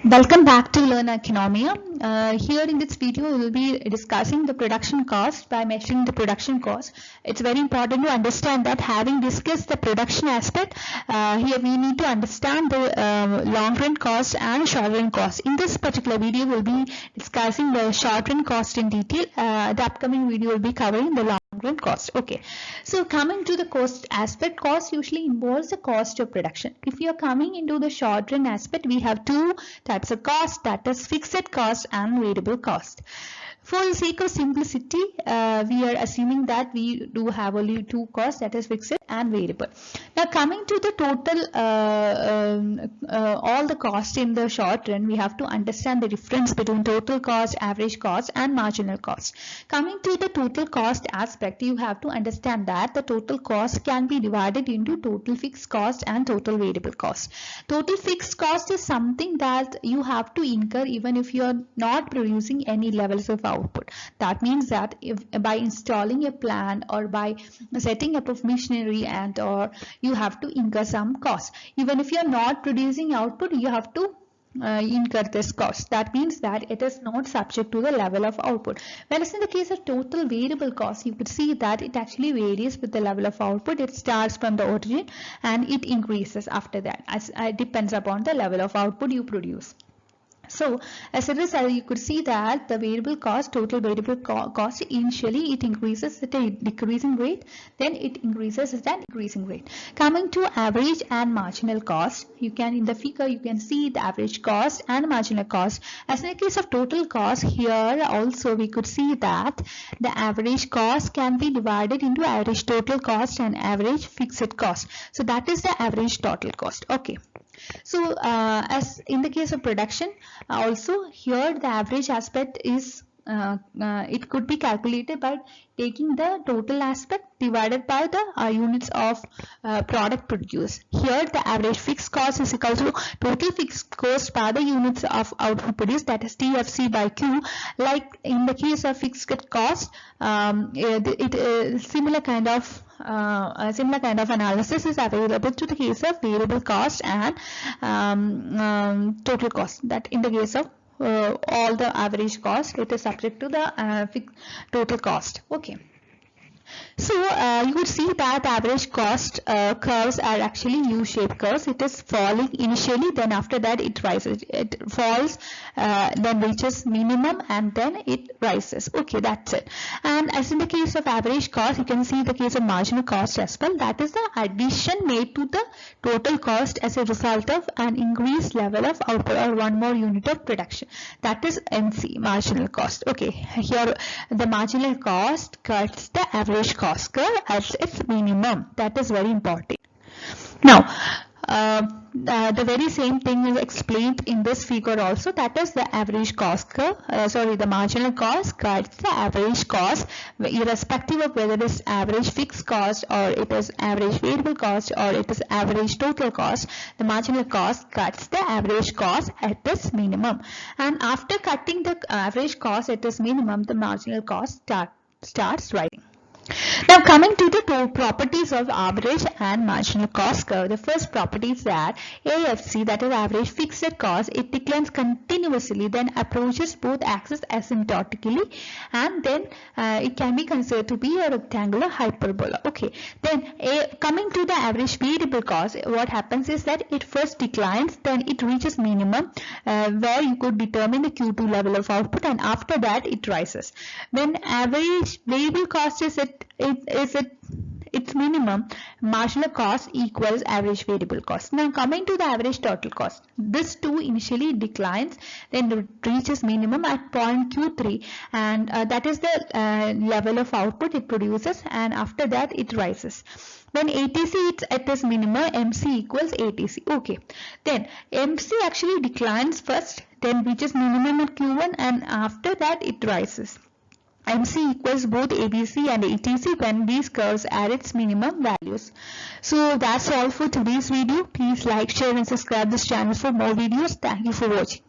Welcome back to Learn Economia. Here in this video, we will be discussing the production cost by measuring the production cost. It's very important to understand that having discussed the production aspect, here we need to understand the long run cost and short run cost. In this particular video, we'll be discussing the short run cost in detail. The upcoming video will be covering the long run cost. Okay, so coming to the cost aspect, cost usually involves the cost of production. If you are coming into the short run aspect, we have two types of cost, that is fixed cost and variable cost. For the sake of simplicity, we are assuming that we do have only two costs, that is fixed and variable. Now coming to the total, all the cost in the short run, we have to understand the difference between total cost, average cost and marginal cost. Coming to the total cost aspect, you have to understand that the total cost can be divided into total fixed cost and total variable cost. Total fixed cost is something that you have to incur even if you are not producing any levels of output. That means that if by installing a plant or by setting up of machinery and or you have to incur some cost. Even if you are not producing output, you have to incur this cost. That means that it is not subject to the level of output. Whereas in the case of total variable cost, you could see that it actually varies with the level of output. It starts from the origin and it increases after that, as it depends upon the level of output you produce. So as a result, you could see that the variable cost, total variable cost, initially it increases at a decreasing rate, then it increases at an increasing rate. Coming to average and marginal cost, you can in the figure you can see the average cost and marginal cost. As in the case of total cost, here also we could see that the average cost can be divided into average total cost and average fixed cost. So that is the average total cost. Okay. So as in the case of production, also here the average aspect is it could be calculated by taking the total aspect divided by the units of product produced. Here the average fixed cost is equal to total fixed cost by the units of output produced, that is TFC by Q. Like in the case of fixed cost, similar kind of analysis is available to the case of variable cost and total cost. That in the case of all the average cost, it is subject to the total cost. Okay. So you would see that average cost curves are actually U-shaped curves. It is falling initially, then after that it rises. It falls, then reaches minimum, and then it rises. Okay, that's it. And as in the case of average cost, you can see the case of marginal cost as well. That is the addition made to the total cost as a result of an increased level of output or one more unit of production. That is MC, marginal cost. Okay, here the marginal cost cuts the average cost curve as its minimum. That is very important. Now the very same thing is explained in this figure also, that is the average cost curve, the marginal cost cuts the average cost irrespective of whether it is average fixed cost or it is average variable cost or it is average total cost. The marginal cost cuts the average cost at its minimum, and after cutting the average cost at its minimum, the marginal cost starts rising. Now coming to the two properties of average and marginal cost curve. The first property is that AFC, that is average fixed cost, it declines continuously, then approaches both axes asymptotically, and then it can be considered to be a rectangular hyperbola. Okay, then coming to the average variable cost, what happens is that it first declines, then it reaches minimum where you could determine the Q2 level of output, and after that it rises. When average variable cost is at its minimum, marginal cost equals average variable cost. Now coming to the average total cost, this too initially declines, then it reaches minimum at point Q3, and that is the level of output it produces, and after that it rises. When ATC is at its minimum, MC equals ATC. Okay, then MC actually declines first, then reaches minimum at Q1, and after that it rises. MC equals both ABC and ATC when these curves are its minimum values. So that's all for today's video. Please like, share and subscribe this channel for more videos. Thank you for watching.